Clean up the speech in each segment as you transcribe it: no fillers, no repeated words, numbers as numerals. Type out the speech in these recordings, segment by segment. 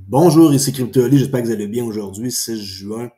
Bonjour, ici CryptoAli, j'espère que vous allez bien aujourd'hui, 6 juin.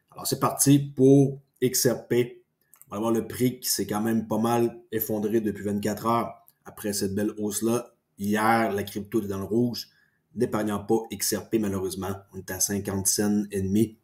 Alors c'est parti pour XRP. On va voir le prix qui s'est quand même pas mal effondré depuis 24 heures après cette belle hausse-là. Hier, la crypto était dans le rouge, n'épargnant pas XRP malheureusement. On est à 50 cents et demi.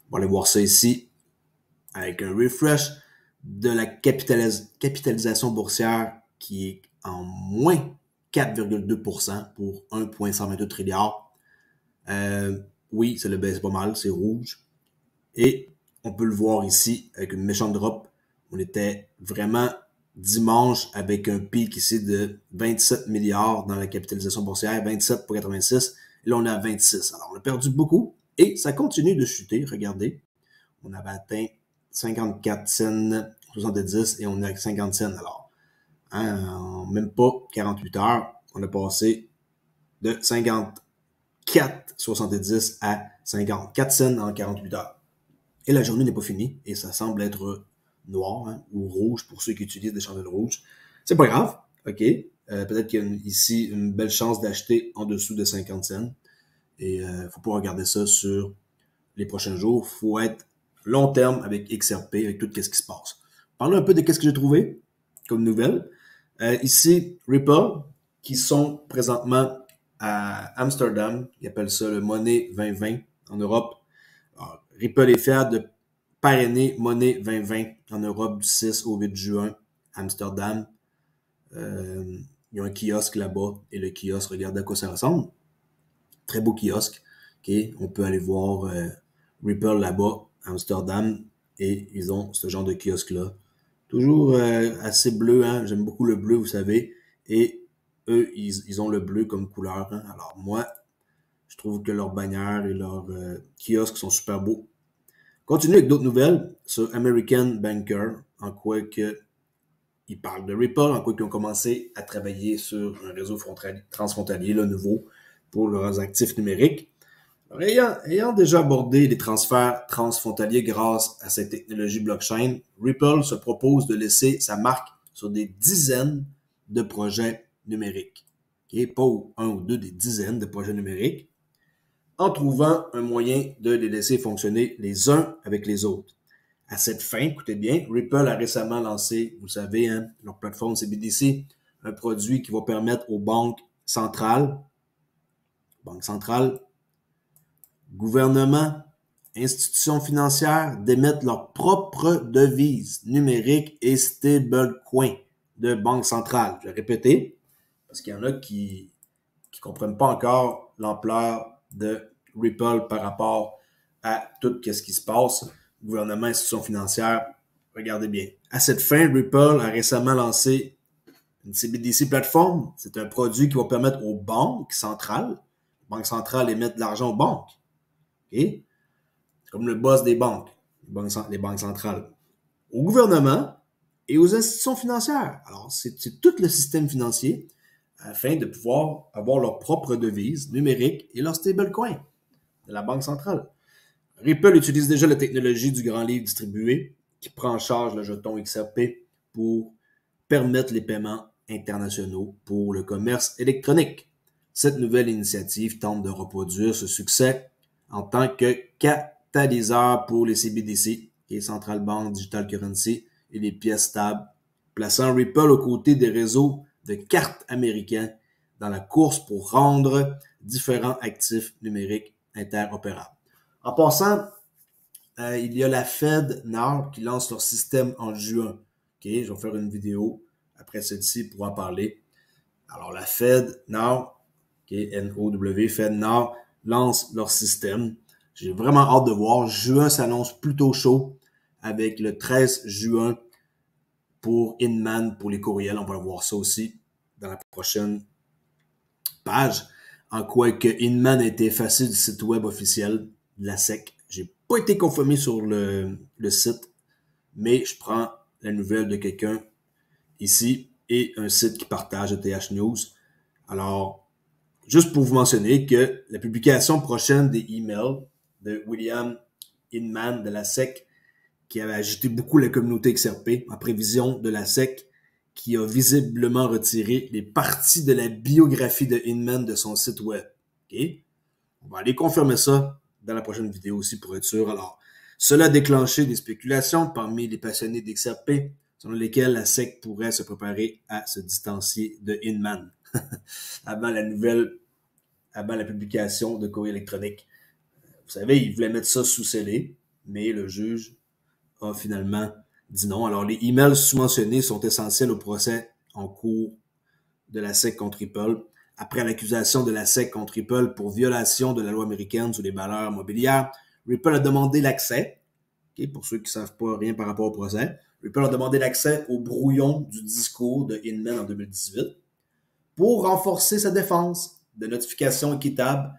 On va aller voir ça ici avec un refresh de la capitalisation boursière qui est en moins 4,2% pour 1,128 trilliards. Oui, ça le baisse pas mal, c'est rouge. Et on peut le voir ici avec une méchante drop. On était vraiment dimanche avec un pic ici de 27 milliards dans la capitalisation boursière, 27,86. Et là, on est à 26. Alors, on a perdu beaucoup et ça continue de chuter. Regardez, on avait atteint 54 cents 70 et on est à 50 cents. Alors, en même pas 48 heures, on a passé de 54,70 à 54 cents en 48 heures. Et la journée n'est pas finie et ça semble être noir ou rouge pour ceux qui utilisent des chandelles rouges. C'est pas grave, ok. Peut-être qu'il y a ici une belle chance d'acheter en dessous de 50 cents. Et faut pas regarder ça sur les prochains jours. Faut être long terme avec XRP, avec tout ce qui se passe. Parlons un peu de ce que j'ai trouvé comme nouvelle. Ici, Ripple, qui sont présentement à Amsterdam. Ils appellent ça le Money 2020 en Europe. Alors, Ripple est fier de parrainer Money 2020 en Europe du 6 au 8 juin à Amsterdam. Il y a un kiosque là-bas et le kiosque, regardez à quoi ça ressemble. Très beau kiosque. Okay. On peut aller voir Ripple là-bas à Amsterdam et ils ont ce genre de kiosque-là. Toujours assez bleu, hein? J'aime beaucoup le bleu, vous savez. Et eux, ils ont le bleu comme couleur. Hein? Alors moi, je trouve que leurs bannières et leurs kiosques sont super beaux. Continue avec d'autres nouvelles sur American Banker, en quoi que ils parlent de Ripple, en quoi qu'ils ont commencé à travailler sur un réseau transfrontalier, le nouveau, pour leurs actifs numériques. Alors, ayant déjà abordé les transferts transfrontaliers grâce à cette technologie blockchain, Ripple se propose de laisser sa marque sur des dizaines de projets numériques. Okay? Pas un ou deux, des dizaines de projets numériques, en trouvant un moyen de les laisser fonctionner les uns avec les autres. À cette fin, écoutez bien, Ripple a récemment lancé, vous savez, hein, leur plateforme CBDC, un produit qui va permettre aux banques centrales, gouvernements, institutions financières d'émettre leur propre devise numérique et stablecoin de banque centrale. Je vais répéter, parce qu'il y en a qui comprennent pas encore l'ampleur de Ripple par rapport à tout ce qui se passe. Gouvernement, institutions financières, regardez bien. À cette fin, Ripple a récemment lancé une CBDC plateforme. C'est un produit qui va permettre aux banques centrales, les banques centrales émettent de l'argent aux banques. Okay? C'est comme le boss des banques, les banques centrales. Au gouvernement et aux institutions financières. Alors, c'est tout le système financier afin de pouvoir avoir leur propre devise numérique et leur stablecoin de la banque centrale. Ripple utilise déjà la technologie du grand livre distribué qui prend en charge le jeton XRP pour permettre les paiements internationaux pour le commerce électronique. Cette nouvelle initiative tente de reproduire ce succès en tant que catalyseur pour les CBDC, les Central Bank Digital Currency et les pièces stables, plaçant Ripple aux côtés des réseaux de cartes américains dans la course pour rendre différents actifs numériques interopérables. En passant, il y a la FedNow qui lance leur système en juin. Okay, je vais faire une vidéo après celle-ci pour en parler. Alors, la FedNow, N-O-W, FedNow, lance leur système. J'ai vraiment hâte de voir. Juin s'annonce plutôt chaud avec le 13 juin pour Inman, pour les courriels. On va voir ça aussi dans la prochaine page. En quoi que Inman a été effacé du site web officiel de la SEC. J'ai pas été confirmé sur le site, mais je prends la nouvelle de quelqu'un ici et un site qui partage ETH News. Alors, juste pour vous mentionner que la publication prochaine des emails de William Inman de la SEC, qui avait agité beaucoup la communauté XRP en prévision de la SEC, qui a visiblement retiré les parties de la biographie de Inman de son site web. Okay? On va aller confirmer ça dans la prochaine vidéo aussi pour être sûr. Alors, cela a déclenché des spéculations parmi les passionnés d'XRP, selon lesquels la SEC pourrait se préparer à se distancier de Inman avant la publication de courrier électronique. Vous savez, ils voulaient mettre ça sous scellé, mais le juge a finalement dit non. Alors, les emails sous-mentionnés sont essentiels au procès en cours de la SEC contre Ripple. Après l'accusation de la SEC contre Ripple pour violation de la loi américaine sur les valeurs mobilières, Ripple a demandé l'accès, pour ceux qui ne savent pas rien par rapport au procès, Ripple a demandé l'accès au brouillon du discours de Inman en 2018 pour renforcer sa défense de notification équitable.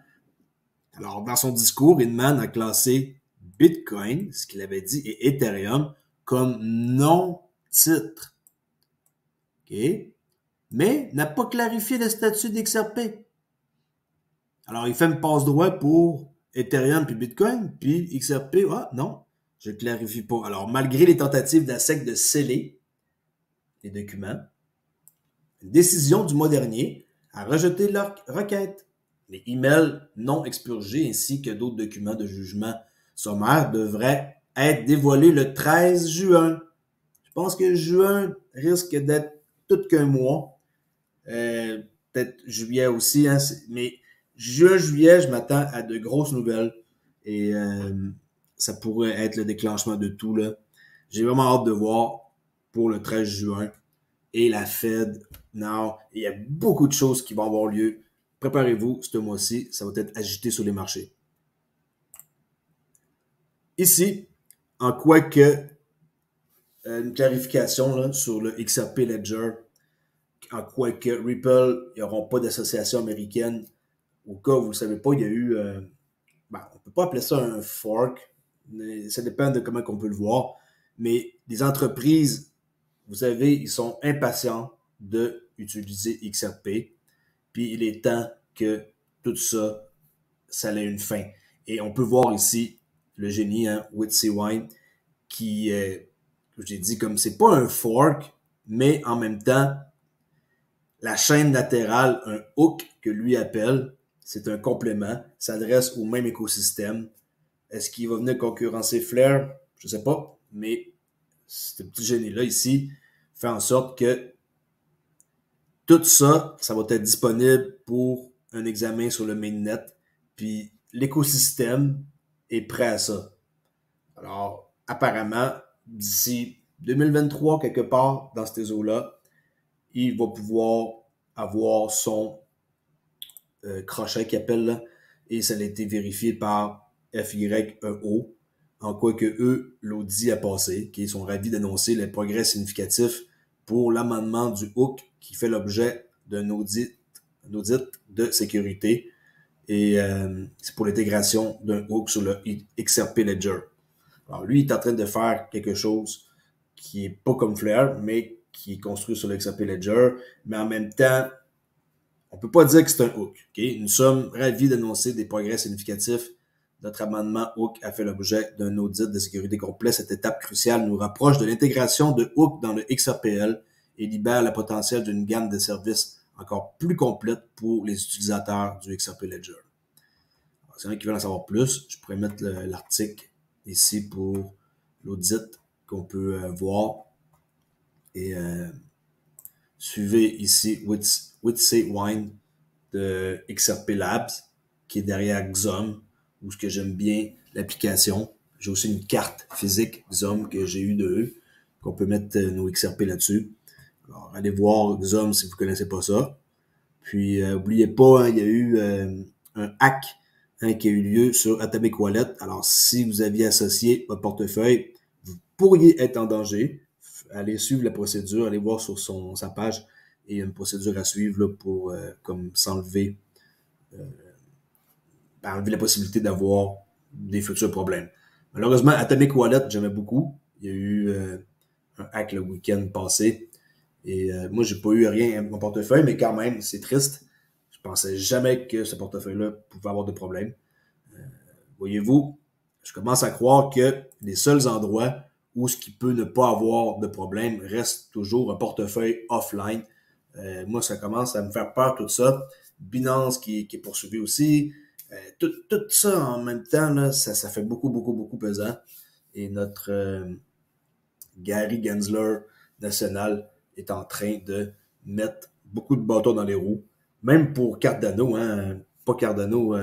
Alors, dans son discours, Inman a classé Bitcoin, ce qu'il avait dit, et Ethereum comme non-titre. OK? Mais n'a pas clarifié le statut d'XRP. Alors, il fait une passe-droit pour Ethereum puis Bitcoin, puis XRP, non, je ne clarifie pas. Alors, malgré les tentatives de la SEC de sceller les documents, une décision du mois dernier a rejeté leur requête. Les emails non expurgés ainsi que d'autres documents de jugement sommaire devraient être dévoilés le 13 juin. Je pense que juin risque d'être tout qu'un mois. Peut-être juillet aussi, hein, mais juin, juillet, je m'attends à de grosses nouvelles et ça pourrait être le déclenchement de tout, là. J'ai vraiment hâte de voir pour le 13 juin et la Fed. Non, il y a beaucoup de choses qui vont avoir lieu. Préparez-vous, ce mois-ci, ça va être agité sur les marchés. Ici, en quoi que une clarification là, sur le XRP Ledger, en quoi que Ripple, ils n'auront pas d'association américaine. Au cas où vous ne le savez pas, il y a eu, on ne peut pas appeler ça un fork, mais ça dépend de comment on peut le voir, mais les entreprises, vous savez, ils sont impatients d'utiliser XRP, puis il est temps que tout ça, ça ait une fin. Et on peut voir ici le génie, hein, Whitsey Wine, qui, j'ai dit, comme c'est pas un fork, mais en même temps, la chaîne latérale, un hook que lui appelle, c'est un complément, s'adresse au même écosystème. Est-ce qu'il va venir concurrencer Flare? Je ne sais pas, mais ce petit génie-là ici fait en sorte que tout ça, ça va être disponible pour un examen sur le mainnet. Puis l'écosystème est prêt à ça. Alors, apparemment, d'ici 2023, quelque part dans ces eaux-là, il va pouvoir avoir son crochet qu'il appelle là, et ça a été vérifié par FYEO, en quoi que eux, l'audit a passé, qui sont ravis d'annoncer les progrès significatifs pour l'amendement du hook qui fait l'objet d'un audit de sécurité et c'est pour l'intégration d'un hook sur le XRP Ledger. Alors lui, il est en train de faire quelque chose qui est pas comme Flare, mais qui est construit sur le XRP Ledger, mais en même temps, on peut pas dire que c'est un hook. Okay? Nous sommes ravis d'annoncer des progrès significatifs. Notre amendement hook a fait l'objet d'un audit de sécurité complet. Cette étape cruciale nous rapproche de l'intégration de hook dans le XRPL et libère le potentiel d'une gamme de services encore plus complète pour les utilisateurs du XRP Ledger. Si y en a qui veulent en savoir plus, je pourrais mettre l'article ici pour l'audit qu'on peut voir. Et suivez ici Whitsey Wine de XRP Labs, qui est derrière XOM, où ce que j'aime bien l'application. J'ai aussi une carte physique XOM que j'ai eue de eux, qu'on peut mettre nos XRP là-dessus. Alors, allez voir XOM si vous connaissez pas ça. Puis, oubliez pas, hein, il y a eu un hack qui a eu lieu sur Atomic Wallet. Alors, si vous aviez associé votre portefeuille, vous pourriez être en danger. Allez suivre la procédure, allez voir sur sa page. Et il y a une procédure à suivre là, pour comme s'enlever enlever la possibilité d'avoir des futurs problèmes. Malheureusement, Atomic Wallet, j'aimais beaucoup. Il y a eu un hack le week-end passé. Et moi, j'ai pas eu rien à mon portefeuille, mais quand même, c'est triste. Je pensais jamais que ce portefeuille-là pouvait avoir de problème. Voyez-vous, je commence à croire que les seuls endroits où ce qui peut ne pas avoir de problème reste toujours un portefeuille offline. Moi, ça commence à me faire peur tout ça. Binance qui est poursuivi aussi. Tout ça en même temps, là, ça fait beaucoup pesant. Et notre Gary Gensler national est en train de mettre beaucoup de bâtons dans les roues. Même pour Cardano, hein, pas Cardano,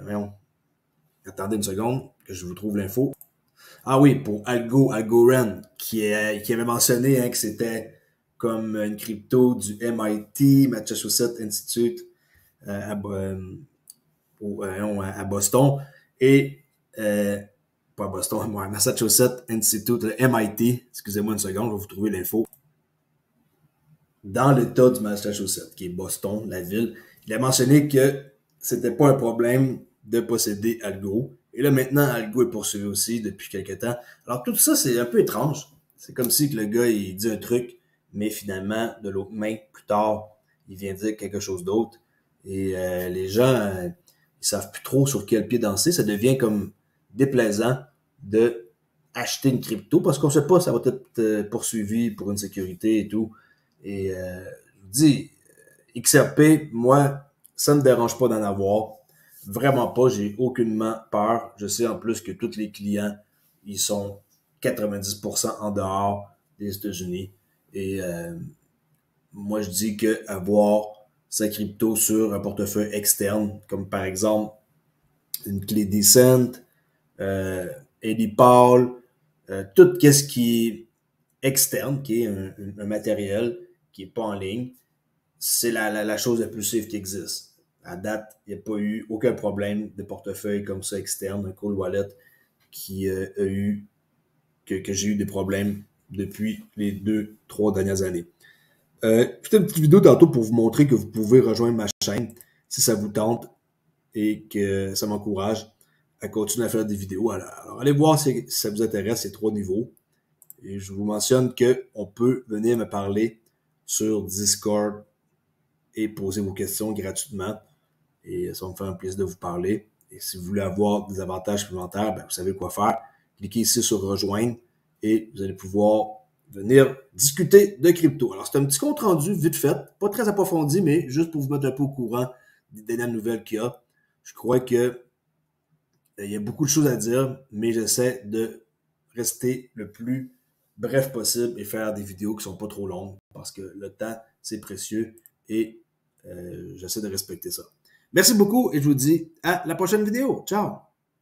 voyons. Attendez une seconde, que je vous trouve l'info. Ah oui, pour Algorand, qui avait mentionné hein, que c'était comme une crypto du MIT, Massachusetts Institute, à Boston, et pas à Boston, à Massachusetts Institute, le MIT, excusez-moi une seconde, je vais vous trouver l'info. Dans l'État du Massachusetts, qui est Boston, la ville, il a mentionné que c'était pas un problème de posséder Algo. Et là, maintenant, Algo est poursuivi aussi depuis quelques temps. Alors, tout ça, c'est un peu étrange. C'est comme si que le gars, il dit un truc, mais finalement, de l'autre main, plus tard, il vient dire quelque chose d'autre. Et les gens, ils savent plus trop sur quel pied danser. Ça devient comme déplaisant de acheter une crypto parce qu'on sait pas, ça va être poursuivi pour une sécurité et tout. Et je vous dis, XRP, moi, ça ne me dérange pas d'en avoir. Vraiment pas, j'ai aucunement peur. Je sais en plus que tous les clients, ils sont 90% en dehors des États-Unis. Et moi, je dis que avoir sa crypto sur un portefeuille externe, comme par exemple une clé Decent, Eddie Paul, tout ce qui est externe, qui est un matériel qui est pas en ligne, c'est la chose la plus safe qui existe. À date, il n'y a pas eu aucun problème de portefeuille comme ça externe, un cold wallet qui a eu que j'ai eu des problèmes depuis les 2-3 dernières années. Juste une petite vidéo tantôt pour vous montrer que vous pouvez rejoindre ma chaîne si ça vous tente et que ça m'encourage à continuer à faire des vidéos. Alors allez voir si ça vous intéresse, ces 3 niveaux. Et je vous mentionne qu'on peut venir me parler sur Discord et poser vos questions gratuitement. Et ça va me faire un plaisir de vous parler. Et si vous voulez avoir des avantages supplémentaires, ben, vous savez quoi faire. Cliquez ici sur rejoindre et vous allez pouvoir venir discuter de crypto. Alors, c'est un petit compte rendu vite fait, pas très approfondi, mais juste pour vous mettre un peu au courant des dernières nouvelles qu'il y a. Je crois que il y a beaucoup de choses à dire, mais j'essaie de rester le plus bref possible et faire des vidéos qui sont pas trop longues parce que le temps, c'est précieux et j'essaie de respecter ça. Merci beaucoup et je vous dis à la prochaine vidéo. Ciao!